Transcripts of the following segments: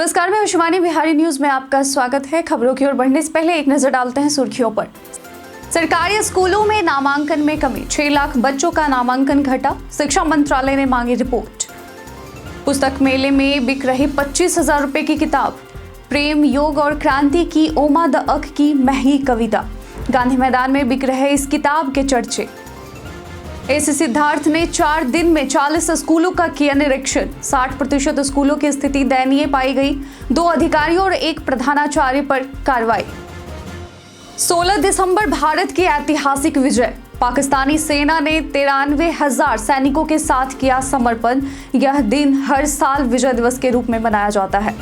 नमस्कार, मैं शिवानी। बिहारी न्यूज में आपका स्वागत है। खबरों की ओर बढ़ने से पहले एक नजर डालते हैं सुर्खियों पर। सरकारी स्कूलों में नामांकन में कमी, 6 लाख बच्चों का नामांकन घटा, शिक्षा मंत्रालय ने मांगी रिपोर्ट। पुस्तक मेले में बिक रही 25,000 रुपए की किताब, प्रेम, योग और क्रांति की ओमा द अक की महंगी कविता। गांधी मैदान में बिक रहे इस किताब के चर्चे। एस सिद्धार्थ ने 4 दिन में 40 स्कूलों का किया निरीक्षण, 60% स्कूलों की स्थिति दयनीय पाई गई। 2 अधिकारियों और 1 प्रधानाचार्य पर कार्रवाई। 16 दिसंबर भारत की ऐतिहासिक विजय, पाकिस्तानी सेना ने 93,000 सैनिकों के साथ किया समर्पण। यह दिन हर साल विजय दिवस के रूप में मनाया जाता है।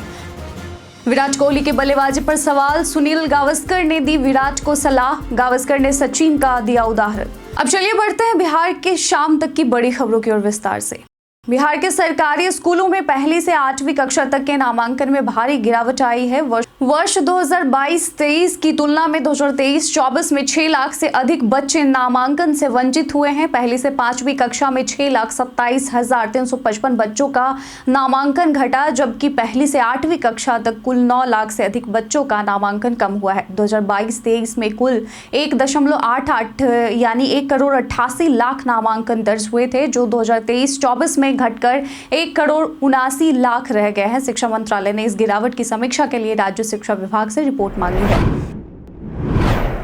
विराट कोहली के बल्लेबाजी पर सवाल, सुनील गावस्कर ने दी विराट को सलाह, गावस्कर ने सचिन का दिया उदाहरण। अब चलिए बढ़ते हैं बिहार के शाम तक की बड़ी खबरों की ओर विस्तार से। बिहार के सरकारी स्कूलों में पहली से 8वीं कक्षा तक के नामांकन में भारी गिरावट आई है। वर्ष 2022-23 की तुलना में 2023-24 में 6 लाख से अधिक बच्चे नामांकन से वंचित हुए हैं। पहली से 5वीं कक्षा में 6,27,355 बच्चों का नामांकन घटा, जबकि पहली से 8वीं कक्षा तक कुल 9 लाख से अधिक बच्चों का नामांकन कम हुआ है। 2022-23 में कुल 1.88 यानी 1,88,00,000 नामांकन दर्ज हुए थे, जो 2023-24 में घटकर 1,79,00,000 रह गए हैं। शिक्षा मंत्रालय ने इस गिरावट की समीक्षा के लिए राज्य शिक्षा विभाग से रिपोर्ट मांगी है।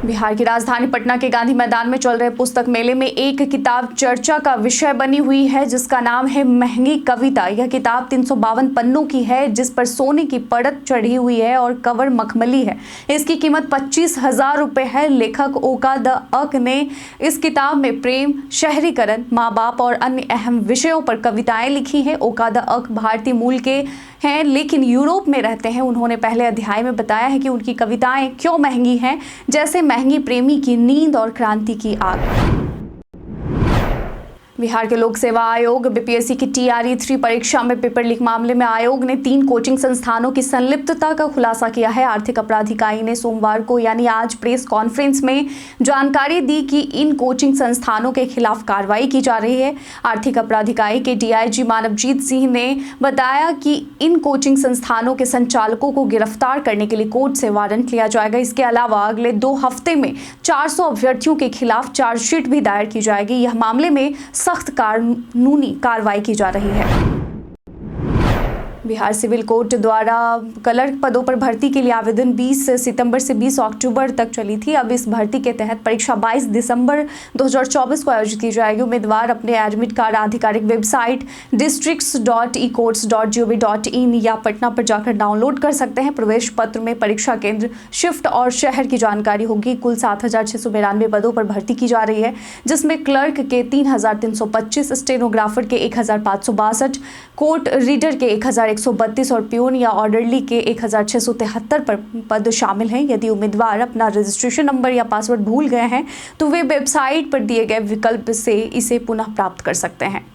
बिहार की राजधानी पटना के गांधी मैदान में चल रहे पुस्तक मेले में एक किताब चर्चा का विषय बनी हुई है, जिसका नाम है महंगी कविता। यह किताब 352 पन्नों की है, जिस पर सोने की परत चढ़ी हुई है और कवर मखमली है। इसकी कीमत 25,000 रुपए है। लेखक ओका द अक ने इस किताब में प्रेम, शहरीकरण, माँ बाप और अन्य अहम विषयों पर कविताएं लिखी हैं। ओका द अक भारतीय मूल के हैं, लेकिन यूरोप में रहते हैं। उन्होंने पहले अध्याय में बताया है कि उनकी कविताएं क्यों महंगी हैं, जैसे महंगी प्रेमी की नींद और क्रांति की आग। बिहार के लोक सेवा आयोग बीपीएससी की TRE 3 परीक्षा में पेपर लीक मामले में आयोग ने 3 कोचिंग संस्थानों की संलिप्तता का खुलासा किया है। आर्थिक अपराध इकाई ने सोमवार को यानी आज प्रेस कॉन्फ्रेंस में जानकारी दी कि इन कोचिंग संस्थानों के खिलाफ कार्रवाई की जा रही है। आर्थिक अपराध इकाई के DIG मानवजीत सिंह ने बताया कि इन कोचिंग संस्थानों के संचालकों को गिरफ्तार करने के लिए कोर्ट से वारंट लिया जाएगा। इसके अलावा अगले 2 हफ्ते में 400 अभ्यर्थियों के खिलाफ चार्जशीट भी दायर की जाएगी। यह मामले में सख्त कानूनी कार्रवाई की जा रही है। बिहार सिविल कोर्ट द्वारा क्लर्क पदों पर भर्ती के लिए आवेदन 20 सितंबर से 20 अक्टूबर तक चली थी। अब इस भर्ती के तहत परीक्षा 22 दिसंबर 2024 को आयोजित की जाएगी। उम्मीदवार अपने एडमिट कार्ड आधिकारिक वेबसाइट districts.ecourts.gov.in या पटना पर जाकर डाउनलोड कर सकते हैं। प्रवेश पत्र में परीक्षा केंद्र, शिफ्ट और शहर की जानकारी होगी। कुल 7,692 पदों पर भर्ती की जा रही है, जिसमें क्लर्क के 3,325, स्टेनोग्राफर के 1,562, कोर्ट रीडर के 1,132 और प्यून या ऑर्डरली के 1,673 पर पद शामिल हैं। यदि उम्मीदवार अपना रजिस्ट्रेशन नंबर या पासवर्ड भूल गए हैं तो वे वेबसाइट पर दिए गए विकल्प से इसे पुनः प्राप्त कर सकते हैं।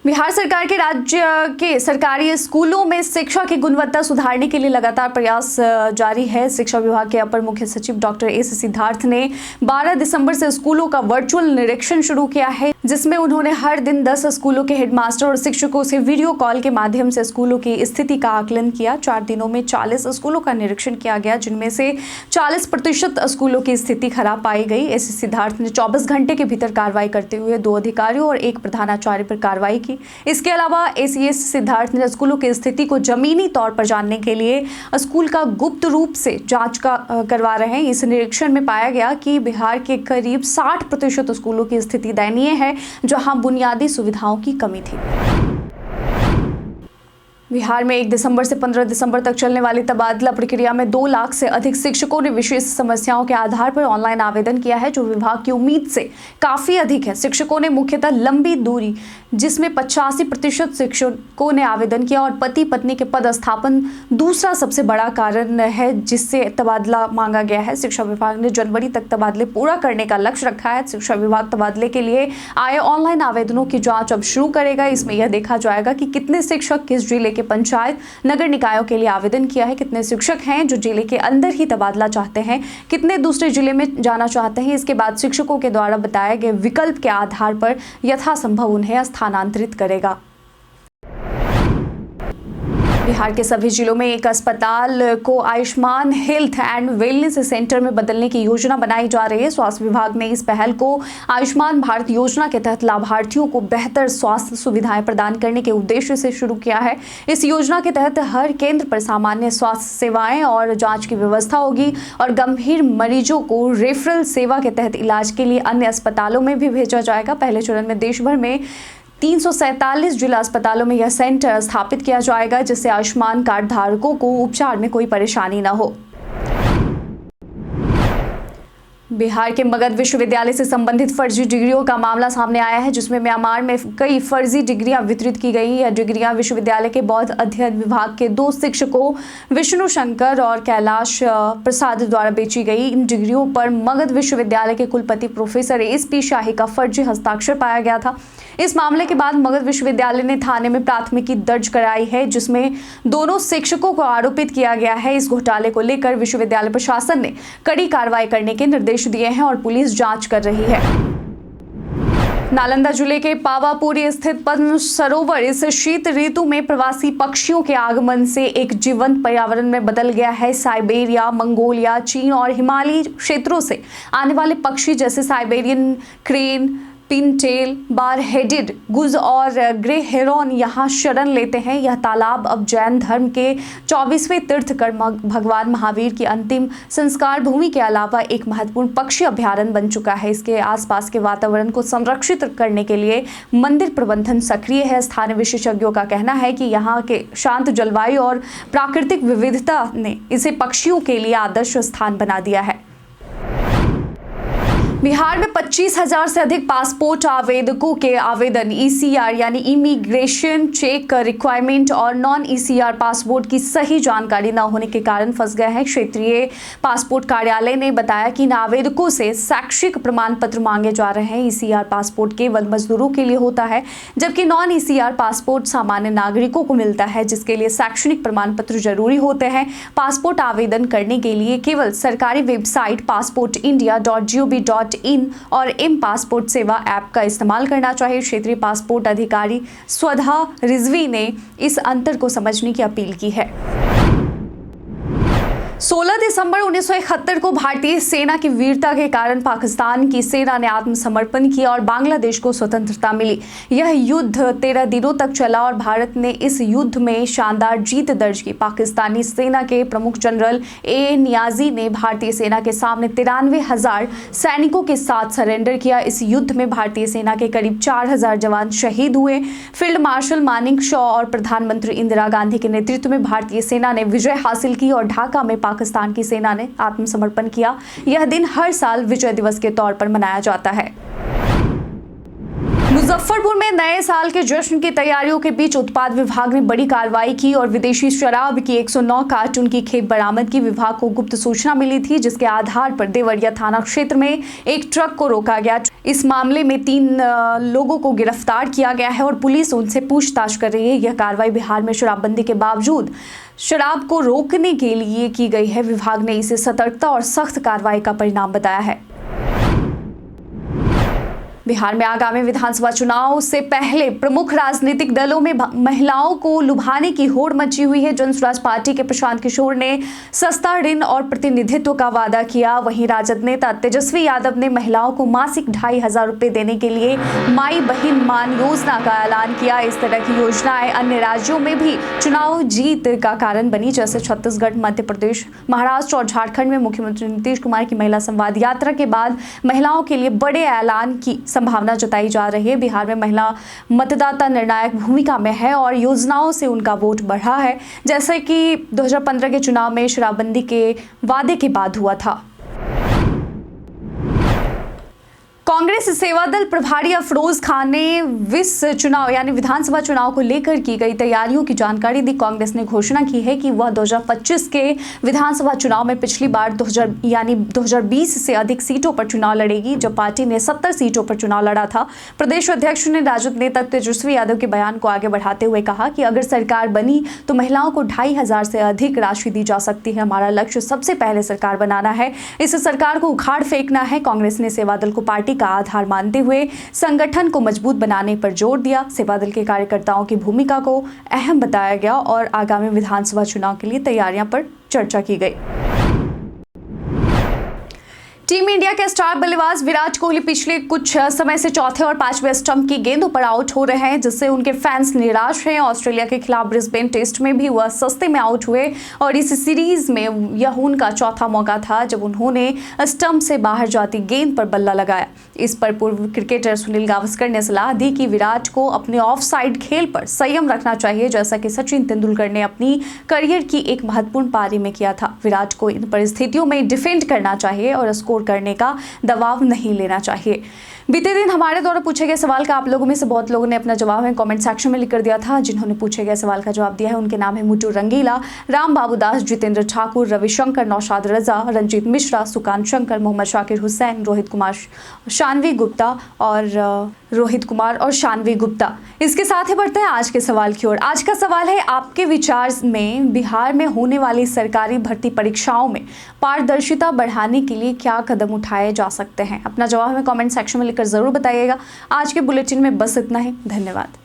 बिहार सरकार के राज्य के सरकारी स्कूलों में शिक्षा की गुणवत्ता सुधारने के लिए लगातार प्रयास जारी है। शिक्षा विभाग के अपर मुख्य सचिव डॉक्टर एस सिद्धार्थ ने 12 दिसंबर से स्कूलों का वर्चुअल निरीक्षण शुरू किया है, जिसमें उन्होंने हर दिन 10 स्कूलों के हेडमास्टर और शिक्षकों से वीडियो कॉल के माध्यम से स्कूलों की स्थिति का आकलन किया। 4 दिनों में 40 स्कूलों का निरीक्षण किया गया, जिनमें से 40% स्कूलों की स्थिति खराब पाई गई। एस सिद्धार्थ ने 24 घंटे के भीतर कार्रवाई करते हुए 2 अधिकारियों और 1 प्रधानाचार्य पर कार्रवाई की। इसके अलावा एसीएस सिद्धार्थ ने स्कूलों की स्थिति को जमीनी तौर पर जानने के लिए स्कूल का गुप्त रूप से जांच करवा रहे हैं। इस निरीक्षण में पाया गया कि बिहार के करीब 60% स्कूलों की स्थिति दयनीय है, जहां बुनियादी सुविधाओं की कमी थी। बिहार में 1 दिसंबर से 15 दिसंबर तक चलने वाली तबादला प्रक्रिया में 2 लाख से अधिक शिक्षकों ने विशेष समस्याओं के आधार पर ऑनलाइन आवेदन किया है, जो विभाग की उम्मीद से काफ़ी अधिक है। शिक्षकों ने मुख्यतः लंबी दूरी, जिसमें 85% शिक्षकों ने आवेदन किया, और पति पत्नी के पदस्थापन दूसरा सबसे बड़ा कारण है जिससे तबादला मांगा गया है। शिक्षा विभाग ने जनवरी तक तबादले पूरा करने का लक्ष्य रखा है। शिक्षा विभाग तबादले के लिए आए ऑनलाइन आवेदनों की जाँच अब शुरू करेगा। इसमें यह देखा जाएगा कि कितने शिक्षक किस जिले के पंचायत, नगर निकायों के लिए आवेदन किया है, कितने शिक्षक हैं जो जिले के अंदर ही तबादला चाहते हैं, कितने दूसरे जिले में जाना चाहते हैं। इसके बाद शिक्षकों के द्वारा बताए गए विकल्प के आधार पर यथासंभव उन्हें स्थानांतरित करेगा। बिहार के सभी जिलों में एक अस्पताल को Ayushman health and wellness centre में बदलने की योजना बनाई जा रही है। स्वास्थ्य विभाग ने इस पहल को आयुष्मान भारत योजना के तहत लाभार्थियों को बेहतर स्वास्थ्य सुविधाएं प्रदान करने के उद्देश्य से शुरू किया है। इस योजना के तहत हर केंद्र पर सामान्य स्वास्थ्य सेवाएं और जांच की व्यवस्था होगी और गंभीर मरीजों को रेफरल सेवा के तहत इलाज के लिए अन्य अस्पतालों में भी भेजा जाएगा। पहले चरण में देश भर में 347 जिला अस्पतालों में यह सेंटर स्थापित किया जाएगा, जिससे आयुष्मान कार्ड धारकों को उपचार में कोई परेशानी न हो। बिहार के मगध विश्वविद्यालय से संबंधित फर्जी डिग्रियों का मामला सामने आया है, जिसमें म्यांमार में कई फर्जी डिग्रियां वितरित की गई। यह डिग्रियां विश्वविद्यालय के बौद्ध अध्ययन विभाग के 2 शिक्षकों विष्णु शंकर और कैलाश प्रसाद द्वारा बेची गई। इन डिग्रियों पर मगध विश्वविद्यालय के कुलपति प्रोफेसर SP शाही का फर्जी हस्ताक्षर पाया गया था। इस मामले के बाद मगध विश्वविद्यालय ने थाने में प्राथमिकी दर्ज कराई है, जिसमें दोनों शिक्षकों को आरोपित किया गया है। इस घोटाले को लेकर विश्वविद्यालय प्रशासन ने कड़ी कार्रवाई करने के निर्देश दिए हैं और पुलिस जांच कर रही है। नालंदा जिले के पावापुरी स्थित पद्म सरोवर इस शीत ऋतु में प्रवासी पक्षियों के आगमन से एक जीवंत पर्यावरण में बदल गया है। साइबेरिया, मंगोलिया, चीन और हिमालयी क्षेत्रों से आने वाले पक्षी जैसे Siberian crane, Pintail, bar headed गुज और ग्रे हेरॉन यहाँ शरण लेते हैं। यह तालाब अब जैन धर्म के 24वें तीर्थकर भगवान महावीर की अंतिम संस्कार भूमि के अलावा एक महत्वपूर्ण पक्षी अभ्यारण्य बन चुका है। इसके आसपास के वातावरण को संरक्षित करने के लिए मंदिर प्रबंधन सक्रिय है। स्थानीय विशेषज्ञों का कहना है कि यहाँ के शांत जलवायु और प्राकृतिक विविधता ने इसे पक्षियों के लिए आदर्श स्थान बना दिया है। बिहार में 25,000 से अधिक पासपोर्ट आवेदकों के आवेदन ECR यानी इमिग्रेशन चेक रिक्वायरमेंट और नॉन ECR पासपोर्ट की सही जानकारी न होने के कारण फंस गए हैं। क्षेत्रीय पासपोर्ट कार्यालय ने बताया कि इन आवेदकों से शैक्षिक प्रमाण पत्र मांगे जा रहे हैं। ECR पासपोर्ट केवल मजदूरों के लिए होता है, जबकि नॉन ECR पासपोर्ट सामान्य नागरिकों को मिलता है, जिसके लिए शैक्षणिक प्रमाण पत्र जरूरी होते हैं। पासपोर्ट आवेदन करने के लिए केवल सरकारी वेबसाइट passportindia.gov.in और पासपोर्ट सेवा ऐप का इस्तेमाल करना चाहिए। क्षेत्रीय पासपोर्ट अधिकारी स्वधा रिजवी ने इस अंतर को समझने की अपील की है। 16 दिसंबर 1971 को भारतीय सेना की वीरता के कारण पाकिस्तान की सेना ने आत्मसमर्पण किया और बांग्लादेश को स्वतंत्रता मिली। यह युद्ध 13 दिनों तक चला और भारत ने इस युद्ध में शानदार जीत दर्ज की। पाकिस्तानी सेना के प्रमुख जनरल A नियाजी ने भारतीय सेना के सामने 93,000 सैनिकों के साथ सरेंडर किया। इस युद्ध में भारतीय सेना के करीब 4,000 जवान शहीद हुए। फील्ड मार्शल मानिक शॉ और प्रधानमंत्री इंदिरा गांधी के नेतृत्व में भारतीय सेना ने विजय हासिल की और ढाका में पाकिस्तान की सेना ने आत्मसमर्पण किया। यह दिन हर साल विजय दिवस के तौर पर मनाया जाता है। मुजफ्फरपुर में नए साल के जश्न की तैयारियों के बीच उत्पाद विभाग ने बड़ी कार्रवाई की और विदेशी शराब की 109 कार्टून की खेप बरामद की। विभाग को गुप्त सूचना मिली थी, जिसके आधार पर देवरिया थाना क्षेत्र में एक ट्रक को रोका गया। इस मामले में 3 लोगों को गिरफ्तार किया गया है और पुलिस उनसे पूछताछ कर रही है। यह कार्रवाई बिहार में शराबबंदी के बावजूद शराब को रोकने के लिए की गई है। विभाग ने इसे सतर्कता और सख्त कार्रवाई का परिणाम बताया है। बिहार में आगामी विधानसभा चुनाव से पहले प्रमुख राजनीतिक दलों में महिलाओं को लुभाने की होड़ मची हुई है। जनसुराज पार्टी के प्रशांत किशोर ने सस्ता ऋण और प्रतिनिधित्व का वादा किया। वहीं राजद नेता तेजस्वी यादव ने महिलाओं को मासिक 2,500 रुपए देने के लिए माई बहिन मान योजना का ऐलान किया। इस तरह की योजनाएं अन्य राज्यों में भी चुनाव जीत का कारण बनी, जैसे छत्तीसगढ़, मध्य प्रदेश, महाराष्ट्र और झारखंड में मुख्यमंत्री नीतीश कुमार की महिला संवाद यात्रा के बाद महिलाओं के लिए बड़े ऐलान की संभावना जताई जा रही है। बिहार में महिला मतदाता निर्णायक भूमिका में है और योजनाओं से उनका वोट बढ़ा है, जैसे कि 2015 के चुनाव में शराबबंदी के वादे के बाद हुआ था। कांग्रेस सेवा दल प्रभारी अफरोज खान ने चुनाव यानी विधानसभा चुनाव को लेकर की गई तैयारियों की जानकारी दी। कांग्रेस ने घोषणा की है कि वह 2025 के विधानसभा चुनाव में पिछली बार 2020 से अधिक सीटों पर चुनाव लड़ेगी, जब पार्टी ने 70 सीटों पर चुनाव लड़ा था। प्रदेश अध्यक्ष ने राजद नेता तेजस्वी यादव के बयान को आगे बढ़ाते हुए कहा कि अगर सरकार बनी तो महिलाओं को 2,500 से अधिक राशि दी जा सकती है। हमारा लक्ष्य सबसे पहले सरकार बनाना है, इस सरकार को उखाड़ फेंकना है। कांग्रेस ने सेवा दल को पार्टी का आधार मानते हुए संगठन को मजबूत बनाने पर जोर दिया। सेवा दल के कार्यकर्ताओं की भूमिका को अहम बताया गया और आगामी विधानसभा चुनाव के लिए तैयारियां पर चर्चा की गई। टीम इंडिया के स्टार बल्लेबाज विराट कोहली पिछले कुछ समय से चौथे और पांचवें स्टंप की गेंदों पर आउट हो रहे हैं, जिससे उनके फैंस निराश हैं। ऑस्ट्रेलिया के खिलाफ ब्रिस्बेन टेस्ट में भी वह सस्ते में आउट हुए और इस सीरीज में यह उनका चौथा मौका था जब उन्होंने स्टंप से बाहर जाती गेंद पर बल्ला लगाया। इस पर पूर्व क्रिकेटर सुनील गावस्कर ने सलाह दी कि विराट को अपने ऑफ साइड खेल पर संयम रखना चाहिए, जैसा कि सचिन तेंदुलकर ने अपनी करियर की एक महत्वपूर्ण पारी में किया था। विराट को इन परिस्थितियों में डिफेंड करना चाहिए और स्कोर करने का दबाव नहीं लेना चाहिए। बीते दिन हमारे द्वारा पूछे गए सवाल का आप लोगों में से बहुत लोगों ने अपना जवाब है कमेंट सेक्शन में लिख कर दिया था। जिन्होंने पूछे गए सवाल का जवाब दिया है उनके नाम है मुटू रंगीला, राम बाबू दास, जितेंद्र ठाकुर, रविशंकर, नौशाद रजा, रंजीत मिश्रा, सुकांत शंकर, मोहम्मद शाकिर हुसैन, रोहित कुमार शानवी गुप्ता। इसके साथ ही बढ़ते हैं आज के सवाल की ओर। आज का सवाल है, आपके विचार में बिहार में होने वाली सरकारी भर्ती परीक्षाओं में पारदर्शिता बढ़ाने के लिए क्या कदम उठाए जा सकते हैं? अपना जवाब हमें कमेंट सेक्शन में लिखकर जरूर बताइएगा। आज के बुलेटिन में बस इतना ही। धन्यवाद।